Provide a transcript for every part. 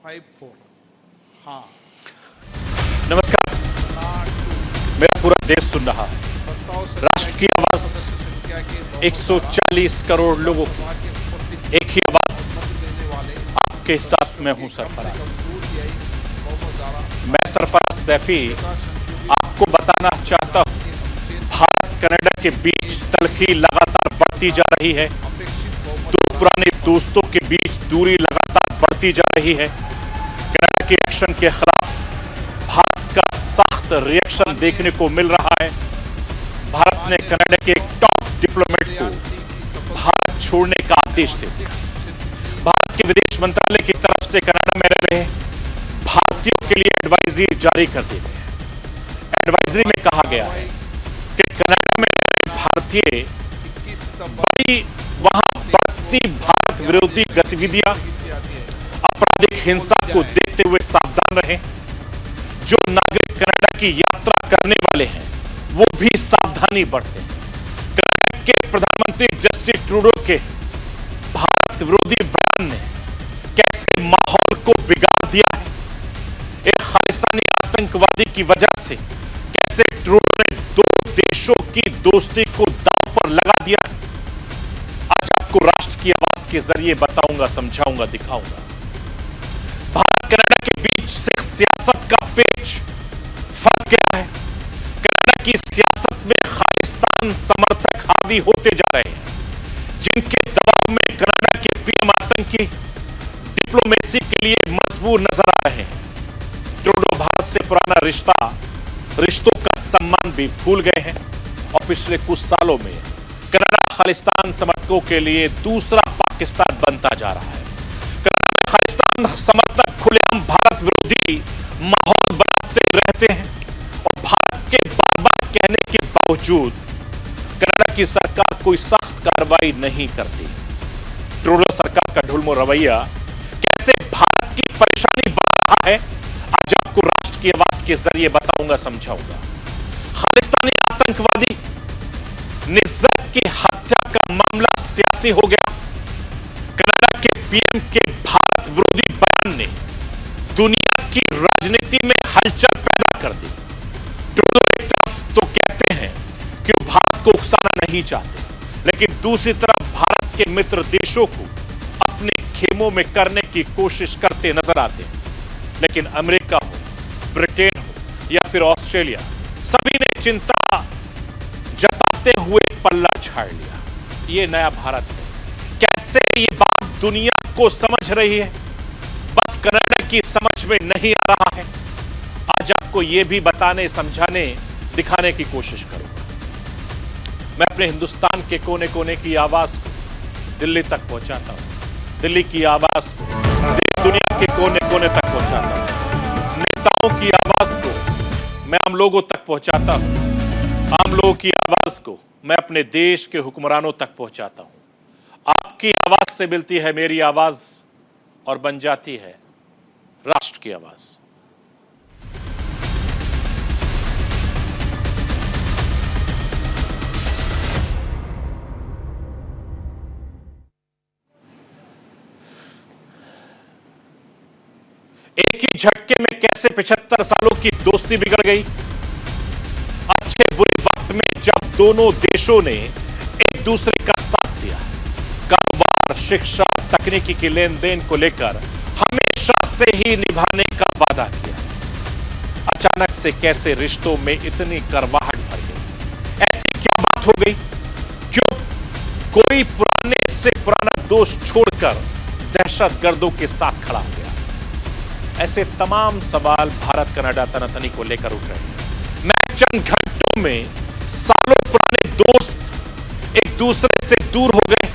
54। हाँ, नमस्कार। मेरा पूरा देश सुन रहा है। राष्ट्र की आवाज 140 करोड़ लोगों की एक ही आवाज। आपके साथ मैं हूं सरफराज। मैं सरफराज सैफी आपको बताना चाहता हूं, भारत कनाडा के बीच तलखी लगातार बढ़ती जा रही है। दो पुराने दोस्तों के बीच दूरी लगातार बढ़ती जा रही है। कनाडा के एक्शन के खिलाफ भारत का सख्त रिएक्शन देखने को मिल रहा है। भारत ने कनाडा के एक टॉप डिप्लोमेट को भारत छोड़ने का आदेश दे दिया। भारत के विदेश मंत्रालय की तरफ से कनाडा में रह रहे भारतीयों के लिए एडवाइजरी जारी कर दी गई है। एडवाइजरी में कहा गया है कि कनाडा में रह रहे भारतीय बड़ी वहां बढ़ती भारत विरोधी गतिविधियां, आपराधिक हिंसा को देखते हुए सावधान रहें। जो नागरिक कनाडा की यात्रा करने वाले हैं वो भी सावधानी बरतें। कनाडा के प्रधानमंत्री जस्टिन ट्रूडो के भारत विरोधी बयान ने कैसे माहौल को बिगाड़ दिया है। एक खालिस्तानी आतंकवादी की वजह से कैसे ट्रूडो ने दो देशों की दोस्ती को दांव पर लगा दिया। आज आपको राष्ट्र की आवाज के जरिए बताऊंगा, समझाऊंगा, दिखाऊंगा। भारत कनाडा के बीच से सियासत का पेच फंस गया है। कनाडा की सियासत में खालिस्तान समर्थक हावी होते जा रहे हैं, जिनके दबाव में कनाडा के पीएम आतंकी डिप्लोमेसी के लिए मजबूर नजर आ रहे हैं। ट्रूडो भारत से पुराना रिश्तों का सम्मान भी भूल गए हैं और पिछले कुछ सालों में कनाडा खालिस्तान समर्थकों के लिए दूसरा पाकिस्तान बनता जा रहा है। कनाडा में खालिस्तान समर्थक खुलेआम भारत विरोधी माहौल बनाते रहते हैं और भारत के बार बार कहने के बावजूद कनाडा की सरकार कोई सख्त कार्रवाई नहीं करती। ट्रूडो सरकार का ढुलमो रवैया कैसे भारत की परेशानी बढ़ा रहा है, आज आपको राष्ट्र की आवाज के जरिए बताऊंगा, समझाऊंगा। खालिस्तानी आतंकवादी निज़्ज़त की हत्या का मामला सियासी हो गया। कनाडा के पीएम के भारत विरोधी बयान ने दुनिया की राजनीति में हलचल पैदा कर दी। ट्रूडो एक तरफ तो कहते हैं कि वो भारत को उकसाना नहीं चाहते, लेकिन दूसरी तरफ भारत के मित्र देशों को अपने खेमों में करने की कोशिश करते नजर आते हैं। लेकिन अमेरिका हो, ब्रिटेन हो या फिर ऑस्ट्रेलिया, सभी ने चिंता जताते हुए पल्ला झाड़ लिया। ये नया भारत है। कैसे ये बात दुनिया को समझ रही है, बस कनाडा की समझ में नहीं आ रहा है। आज आपको ये भी बताने, समझाने, दिखाने की कोशिश करूंगा। मैं अपने हिंदुस्तान के कोने कोने की आवाज को दिल्ली तक पहुंचाता हूं। दिल्ली की आवाज को देश दुनिया के कोने कोने तक पहुंचाता हूं। नेताओं की आवाज को मैं आम लोगों तक पहुंचाता हूं। आम लोगों की आवाज को मैं अपने देश के हुक्मरानों तक पहुंचाता हूं। आपकी आवाज से मिलती है मेरी आवाज और बन जाती है राष्ट्र की आवाज। एक ही झटके में कैसे 75 सालों की दोस्ती बिगड़ गई। अच्छे बुरे वक्त में जब दोनों देशों ने एक दूसरे का साथ दिया, कारोबार, शिक्षा, तकनीकी के लेन देन को लेकर हमेशा से ही निभाने का वादा किया, अचानक से कैसे रिश्तों में इतनी करवाहट भर गई। ऐसी क्या बात हो गई? क्यों कोई पुराने से पुराना दोस्त छोड़कर दहशतगर्दों के साथ खड़ा हो गया? ऐसे तमाम सवाल भारत कनाडा तनातनी को लेकर उठ रहे हैं। मैं चंद घंटों में सालों पुराने दोस्त एक दूसरे से दूर हो गए।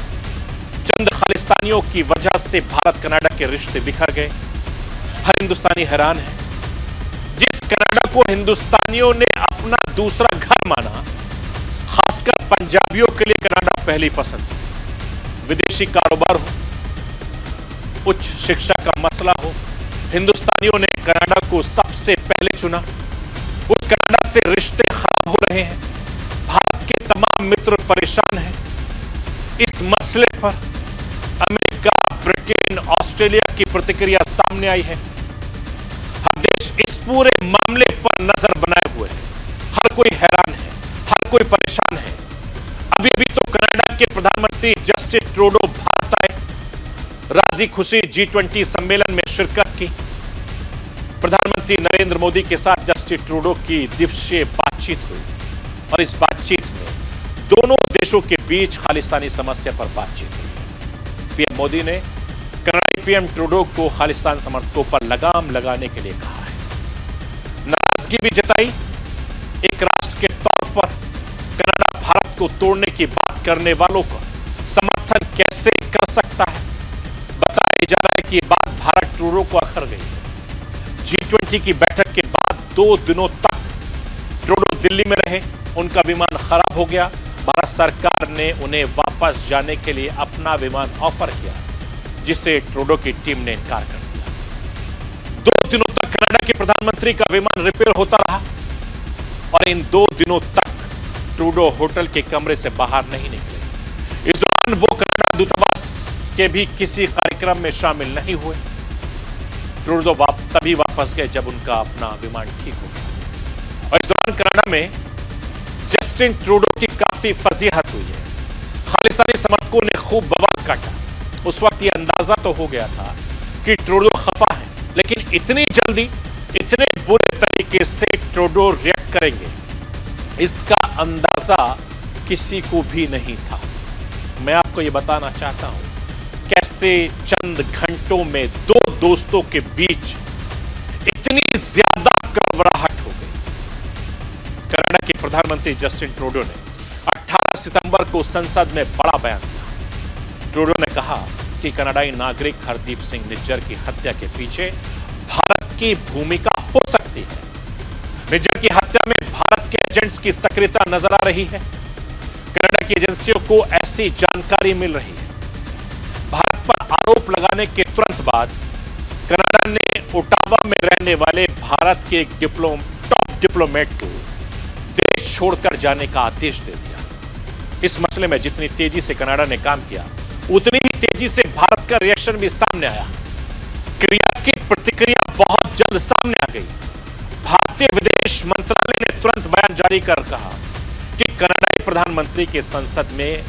चंद खालिस्तानियों की वजह से भारत कनाडा के रिश्ते बिखर गए। हर हिंदुस्तानी हैरान है। जिस कनाडा को हिंदुस्तानियों ने अपना दूसरा घर माना, खासकर पंजाबियों के लिए कनाडा पहली पसंद। विदेशी कारोबार हो, उच्च शिक्षा का मसला हो, हिंदुस्तानियों ने कनाडा को सबसे पहले चुना। उस कनाडा से रिश्ते खराब हो रहे हैं। भारत के तमाम मित्र परेशान हैं। इस मसले पर अमेरिका, ब्रिटेन लेकिन ऑस्ट्रेलिया की प्रतिक्रिया सामने आई है। हर देश इस पूरे मामले पर नजर बनाए हुए है। हर कोई हैरान है, हर कोई परेशान है। अभी अभी तो कनाडा के प्रधानमंत्री जस्टिन ट्रूडो भारत आए, राजी खुशी G20 सम्मेलन में शिरकत की। प्रधानमंत्री नरेंद्र मोदी के साथ जस्टिन ट्रूडो की द्विपक्षीय बातचीत हुई और इस बातचीत में दोनों देशों के बीच खालिस्तानी समस्या पर बातचीत हुई। पीएम मोदी ने कनाडाई पीएम ट्रूडो को खालिस्तान समर्थकों पर लगाम लगाने के लिए कहा है। नाराजगी भी जताई। एक राष्ट्र के तौर पर कनाडा भारत को तोड़ने की बात करने वालों का समर्थन कैसे कर सकता है? बताया जा रहा है कि यह बात भारत ट्रूडो को अखर गई है। G20 की बैठक के बाद 2 दिनों तक ट्रूडो दिल्ली में रहे। उनका विमान खराब हो गया। भारत सरकार ने उन्हें वापस जाने के लिए अपना विमान ऑफर किया, जिसे ट्रूडो की टीम ने इनकार कर दिया। 2 दिनों तक कनाडा के प्रधानमंत्री का विमान रिपेयर होता रहा और इन 2 दिनों तक ट्रूडो होटल के कमरे से बाहर नहीं निकले। इस दौरान वो कनाडा दूतावास के भी किसी कार्यक्रम में शामिल नहीं हुए। ट्रूडो तभी वापस गए जब उनका अपना विमान ठीक हो गया। और इस दौरान कनाडा में जस्टिन ट्रूडो की काफी फजीहत हुई है। खालिस्तानी समर्थकों ने खूब बवाल काटा। उस वक्त यह अंदाजा तो हो गया था कि ट्रूडो खफा है, लेकिन इतनी जल्दी इतने बुरे तरीके से ट्रूडो रिएक्ट करेंगे, इसका अंदाजा किसी को भी नहीं था। मैं आपको यह बताना चाहता हूं कैसे चंद घंटों में 2 दोस्तों के बीच इतनी ज्यादा कड़वाहट हो गई। कनाडा के प्रधानमंत्री जस्टिन ट्रूडो ने 18 सितंबर को संसद में बड़ा बयान दिया। ट्रूडो ने कहा कि कनाडाई नागरिक हरदीप सिंह निज्जर की हत्या के पीछे भारत की भूमिका हो सकती है। निज्जर की हत्या में भारत के एजेंट्स की सक्रियता नजर आ रही है। कनाडा की एजेंसियों को ऐसी जानकारी मिल रही है। भारत पर आरोप लगाने के तुरंत बाद कनाडा ने ओटावा में रहने वाले भारत के एक टॉप डिप्लोमेट को देश छोड़कर जाने का आदेश दे दिया। इस मसले में जितनी तेजी से कनाडा ने काम किया, उतनी ही तेजी से भारत का रिएक्शन भी सामने आया। क्रिया की प्रतिक्रिया बहुत जल्द सामने आ गई। भारतीय विदेश मंत्रालय ने तुरंत बयान जारी कर कहा कि कनाडाई प्रधानमंत्री के संसद में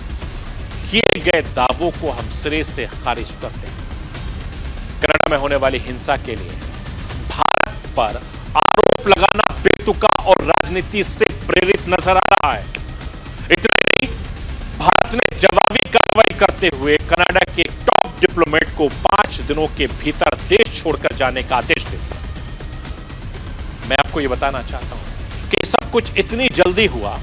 किए गए दावों को हम सिरे से खारिज करते हैं। कनाडा में होने वाली हिंसा के लिए भारत पर आरोप लगाना बेतुका और राजनीति से प्रेरित नजर आ रहा है। इतना ही नहीं, भारत ने जवाबी कार्रवाई करते हुए कनाडा के टॉप डिप्लोमेट को 5 दिनों के भीतर देश छोड़कर जाने का आदेश दे दिया। मैं आपको यह बताना चाहता हूं कि सब कुछ इतनी जल्दी हुआ।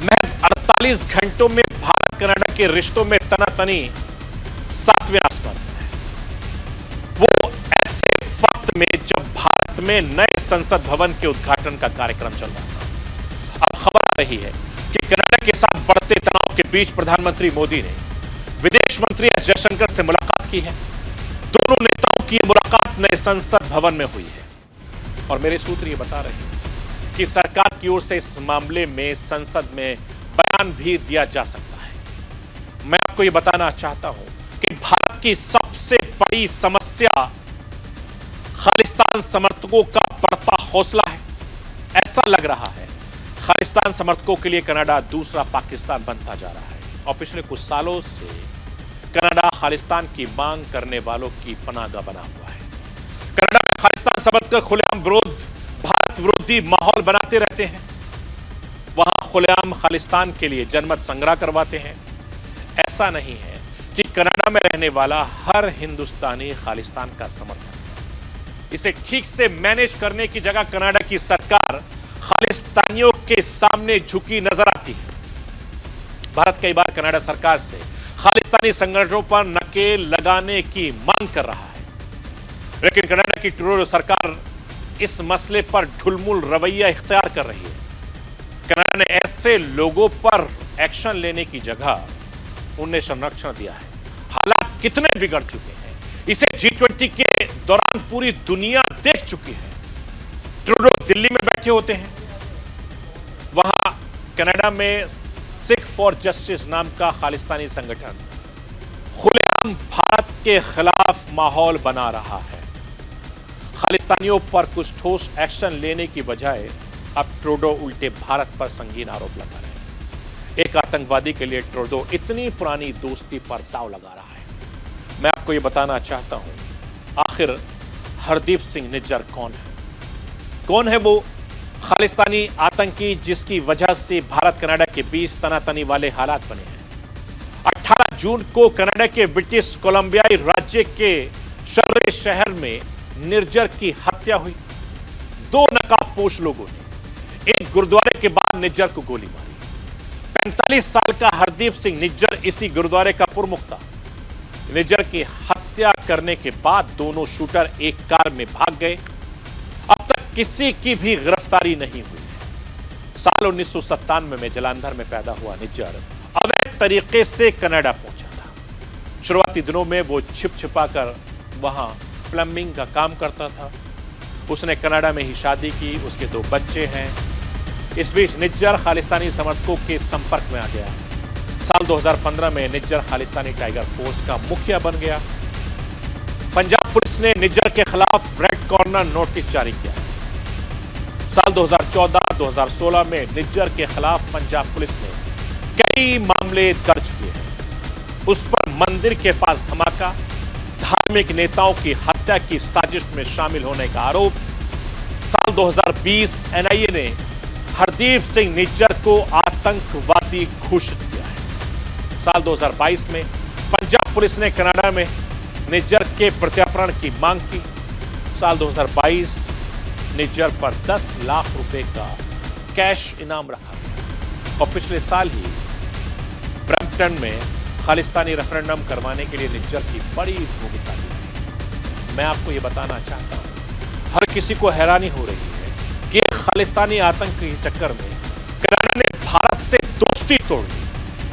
महज 48 घंटों में भारत कनाडा के रिश्तों में तनातनी 7वें आसमान पर है। वो ऐसे वक्त में जब भारत में नए संसद भवन के उद्घाटन का कार्यक्रम चल रहा था। अब खबर आ रही है कि कनाडा के साथ बढ़ते तनाव के बीच प्रधानमंत्री मोदी ने विदेश मंत्री एस जयशंकर से मुलाकात की है। दोनों नेताओं की मुलाकात नए संसद भवन में हुई है और मेरे सूत्र ये बता रहे हैं कि सरकार की ओर से इस मामले में संसद में बयान भी दिया जा सकता है। मैं आपको यह बताना चाहता हूं कि भारत की सबसे बड़ी समस्या खालिस्तान समर्थकों का बढ़ता हौसला है। ऐसा लग रहा है खालिस्तान समर्थकों के लिए कनाडा दूसरा पाकिस्तान बनता जा रहा है और पिछले कुछ सालों से कनाडा खालिस्तान की मांग करने वालों की पनाहगाह बना हुआ है। कनाडा में खालिस्तान समर्थक खुलेआम भारत विरोधी माहौल बनाते रहते हैं। वहां खुलेआम खालिस्तान के लिए जनमत संग्रह करवाते हैं। ऐसा नहीं है कि कनाडा में रहने वाला हर हिंदुस्तानी खालिस्तान का समर्थक है। इसे ठीक से मैनेज करने की जगह कनाडा की सरकार खालिस्तानियों के सामने झुकी नजर आती है। भारत कई बार कनाडा सरकार से खालिस्तानी संगठनों पर नकेल लगाने की मांग कर रहा है, लेकिन कनाडा की ट्रूडो सरकार इस मसले पर ढुलमुल रवैया इख्तियार कर रही है। कनाडा ने ऐसे लोगों पर एक्शन लेने की जगह उन्हें संरक्षण दिया है। हालात कितने बिगड़ चुके हैं, इसे G20 के दौरान पूरी दुनिया देख चुकी है। ट्रूडो दिल्ली में बैठे होते हैं, वहां कनाडा में सिख फॉर जस्टिस नाम का खालिस्तानी संगठन खुलेआम ट्रंप भारत के खिलाफ माहौल बना रहा है। खालिस्तानियों पर कुछ ठोस एक्शन लेने की बजाय अब ट्रूडो उल्टे भारत पर संगीन आरोप लगा रहे हैं। एक आतंकवादी के लिए ट्रूडो इतनी पुरानी दोस्ती पर दांव लगा रहा है। मैं आपको यह बताना चाहता हूं, आखिर हरदीप सिंह निज्जर कौन है वो खालिस्तानी आतंकी जिसकी वजह से भारत कनाडा के बीच तनातनी वाले हालात बने हैं। 18 जून को कनाडा के ब्रिटिश कोलंबियाई राज्य के शर्रे शहर में निज्जर की हत्या हुई। 2 नकाबपोश लोगों ने एक गुरुद्वारे के बाद निज्जर को गोली मारी। 45 साल का हरदीप सिंह निज्जर इसी गुरुद्वारे का प्रमुख था। निज्जर की हत्या करने के बाद दोनों शूटर एक कार में भाग गए। अब तक किसी की भी गिरफ्तारी नहीं हुई है। साल 1997 में जलंधर में पैदा हुआ निज्जर अवैध तरीके से कनाडा पहुंचा था। शुरुआती दिनों में वो छिपा कर वहां प्लम्बिंग का काम करता था। उसने कनाडा में ही शादी की, उसके 2 बच्चे हैं। इस बीच निज्जर खालिस्तानी समर्थकों के संपर्क में आ गया। साल 2015 में निज्जर खालिस्तानी टाइगर फोर्स का मुखिया बन गया। पंजाब पुलिस ने निज्जर के खिलाफ रेड कॉर्नर नोटिस जारी किया। साल 2014-2016 में निज्जर के खिलाफ पंजाब पुलिस ने कई मामले दर्ज किए हैं। उस पर मंदिर के पास धमाका, धार्मिक नेताओं की हत्या की साजिश में शामिल होने का आरोप। साल 2020 एनआईए ने हरदीप सिंह निज्जर को आतंकवादी घोषित किया है। साल 2022 में पंजाब पुलिस ने कनाडा में निज्जर के प्रत्यार्पण की मांग की। साल 2022 निज्जर पर 10 लाख रुपए का कैश इनाम रखा गया और पिछले साल ही ब्रैम्पटन में खालिस्तानी रेफरेंडम करवाने के लिए निज्जर की बड़ी भूमिका दी। मैं आपको यह बताना चाहता हूं, हर किसी को हैरानी हो रही है कि खालिस्तानी आतंक के चक्कर में कनाडा ने भारत से दोस्ती तोड़ ली।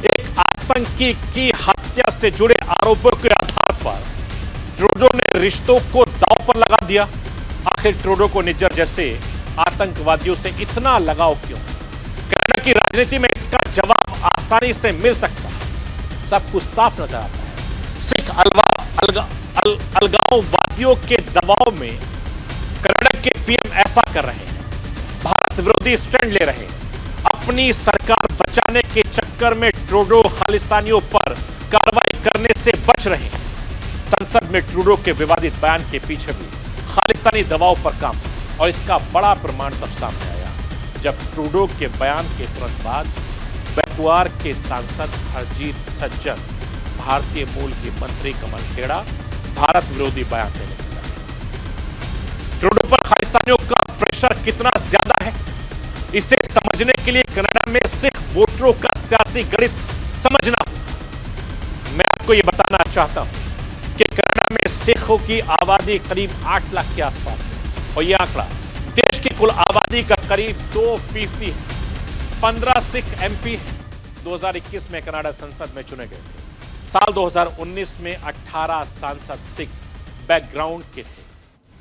एक आतंकी की हत्या से जुड़े आरोपों के आधार पर ट्रूडो ने रिश्तों को दांव पर लगा दिया। आखिर ट्रूडो को निज्जर जैसे आतंकवादियों से इतना लगाव क्यों? कनाडा की राजनीति में इसका जवाब आसानी से मिल सकता है। सब कुछ साफ नजर आता है। सिख अलगाववादियों के दबाव में कनाडा के पीएम ऐसा कर रहे हैं। भारत विरोधी स्टैंड ले रहे हैं। अपनी सरकार बचाने के चक्कर में ट्रूडो खालिस्तानियों पर कार्रवाई करने से बच रहे हैं। संसद में ट्रूडो के विवादित बयान के पीछे भी खालिस्तानी दबाव पर काम, और इसका बड़ा प्रमाण तब सामने आया जब ट्रूडो के बयान के तुरंत बाद वैकुआर के सांसद हरजीत सज्जन, भारतीय मूल की मंत्री कमल खेड़ा भारत विरोधी बयान देने लगे। ट्रूडो पर खालिस्तानियों का प्रेशर कितना ज्यादा है, इसे समझने के लिए कनाडा में सिख वोटरों का सियासी गणित समझना होगा। मैं आपको यह बताना चाहता हूं कि कनाडा में सिखों की आबादी करीब 8 लाख के आसपास है और यह आंकड़ा देश की कुल आबादी का करीब 2% है। 15 सिख एमपी 2021 में कनाडा संसद में चुने गए थे। साल 2019 में 18 सांसद सिख बैकग्राउंड के थे।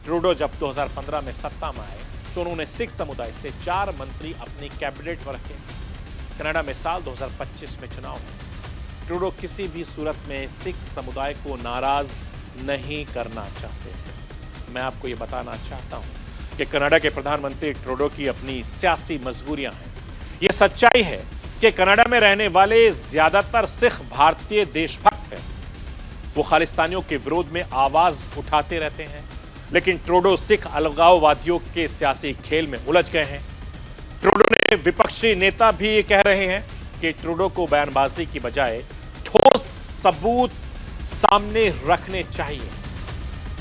ट्रूडो जब 2015 में सत्ता में आए तो उन्होंने सिख समुदाय से 4 मंत्री अपनी कैबिनेट में रखे। कनाडा में साल 2025 में चुनाव है। ट्रूडो किसी भी सूरत में सिख समुदाय को नाराज नहीं करना चाहते हैं। मैं आपको यह बताना चाहता हूं कि कनाडा के प्रधानमंत्री ट्रूडो की अपनी सियासी मजबूरियां हैं। यह सच्चाई है कि कनाडा में रहने वाले ज्यादातर सिख भारतीय देशभक्त हैं। वो खालिस्तानियों के विरोध में आवाज उठाते रहते हैं, लेकिन ट्रूडो सिख अलगाववादियों के सियासी खेल में उलझ गए हैं। ट्रूडो ने विपक्षी नेता भी ये कह रहे हैं कि ट्रूडो को बयानबाजी की बजाय ठोस सबूत सामने रखने चाहिए।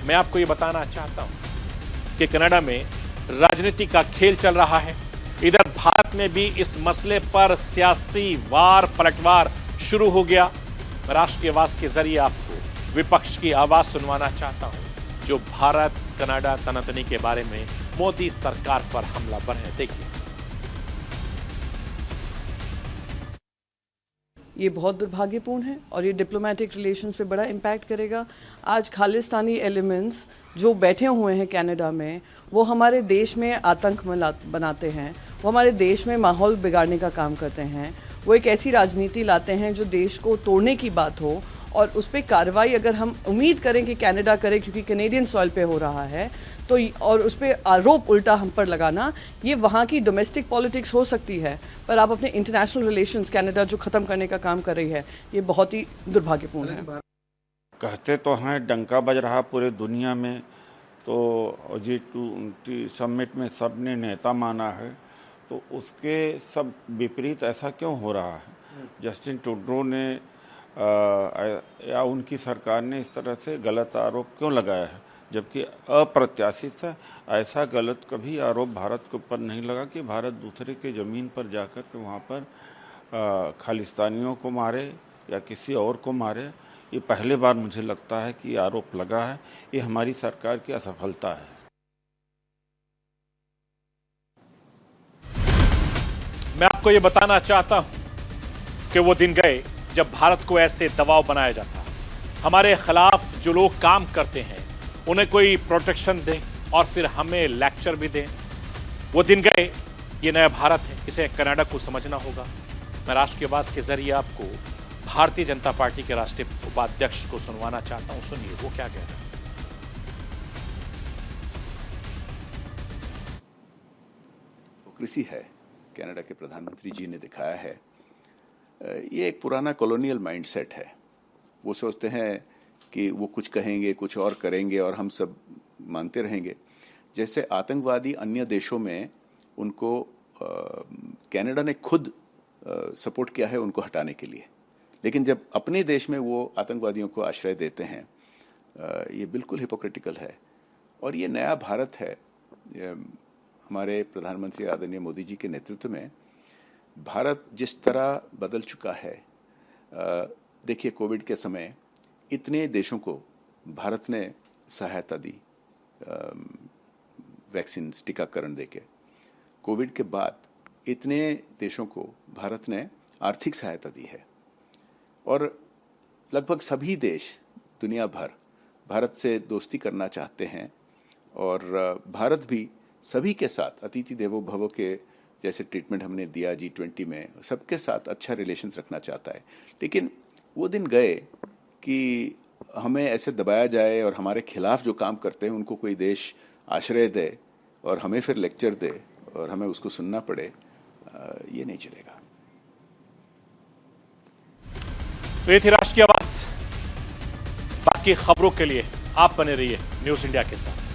मैं आपको ये बताना चाहता हूं कि कनाडा में राजनीति का खेल चल रहा है। इधर भारत में भी इस मसले पर सियासी वार पलटवार शुरू हो गया। राष्ट्रीय आवाज के जरिए आपको विपक्ष की आवाज सुनवाना चाहता हूं, जो भारत कनाडा तनातनी के बारे में मोदी सरकार पर हमलावर है। देखिए, ये बहुत दुर्भाग्यपूर्ण है और ये डिप्लोमेटिक रिलेशंस पे बड़ा इम्पैक्ट करेगा। आज खालिस्तानी एलिमेंट्स जो बैठे हुए हैं कनाडा में, वो हमारे देश में आतंक बनाते हैं, वो हमारे देश में माहौल बिगाड़ने का काम करते हैं। वो एक ऐसी राजनीति लाते हैं जो देश को तोड़ने की बात हो और उस पर कार्रवाई अगर हम उम्मीद करें कि कनाडा करे क्योंकि कैनेडियन सॉइल पे हो रहा है तो और उस पर आरोप उल्टा हम पर लगाना, ये वहाँ की डोमेस्टिक पॉलिटिक्स हो सकती है, पर आप अपने इंटरनेशनल रिलेशंस कनाडा जो ख़त्म करने का काम कर रही है, ये बहुत ही दुर्भाग्यपूर्ण है। कहते तो हैं डंका बज रहा पूरे दुनिया में, तो G20 समिट में सब ने नेता माना है, तो उसके सब विपरीत ऐसा क्यों हो रहा है? जस्टिन ट्रूडो ने या उनकी सरकार ने इस तरह से गलत आरोप क्यों लगाया है, जबकि अप्रत्याशित है। ऐसा गलत कभी आरोप भारत के ऊपर नहीं लगा कि भारत दूसरे के ज़मीन पर जाकर के वहाँ पर खालिस्तानियों को मारे या किसी और को मारे। ये पहली बार मुझे लगता है कि आरोप लगा है। ये हमारी सरकार की असफलता है। मैं आपको ये बताना चाहता हूं कि वो दिन गए जब भारत को ऐसे दबाव बनाया जाता। हमारे खिलाफ जो लोग काम करते हैं उन्हें कोई प्रोटेक्शन दें और फिर हमें लेक्चर भी दें। वो दिन गए। ये नया भारत है, इसे कनाडा को समझना होगा। मैं राष्ट्र की आवाज के जरिए आपको भारतीय जनता पार्टी के राष्ट्रीय उपाध्यक्ष को सुनवाना चाहता हूं। सुनिए वो क्या कह रहे हैं। हिपोक्रेसी है कनाडा के प्रधानमंत्री जी ने दिखाया है। ये एक पुराना कॉलोनियल माइंडसेट है। वो सोचते हैं कि वो कुछ कहेंगे, कुछ और करेंगे और हम सब मानते रहेंगे। जैसे आतंकवादी अन्य देशों में उनको कनाडा ने खुद सपोर्ट किया है उनको हटाने के लिए, लेकिन जब अपने देश में वो आतंकवादियों को आश्रय देते हैं, ये बिल्कुल हिपोक्रिटिकल है। और ये नया भारत है। हमारे प्रधानमंत्री आदरणीय मोदी जी के नेतृत्व में भारत जिस तरह बदल चुका है। देखिए, कोविड के समय इतने देशों को भारत ने सहायता दी, वैक्सीन, टीकाकरण देके। कोविड के बाद इतने देशों को भारत ने आर्थिक सहायता दी है और लगभग सभी देश दुनिया भर भारत से दोस्ती करना चाहते हैं और भारत भी सभी के साथ अतिथि देवो भव के जैसे ट्रीटमेंट हमने दिया G20 में, सबके साथ अच्छा रिलेशंस रखना चाहता है। लेकिन वो दिन गए कि हमें ऐसे दबाया जाए और हमारे खिलाफ जो काम करते हैं उनको कोई देश आश्रय दे और हमें फिर लेक्चर दे और हमें उसको सुनना पड़े। ये नहीं चलेगा। तो ये थी राष्ट्र की आवाज। बाकी खबरों के लिए आप बने रहिए न्यूज़ इंडिया के साथ।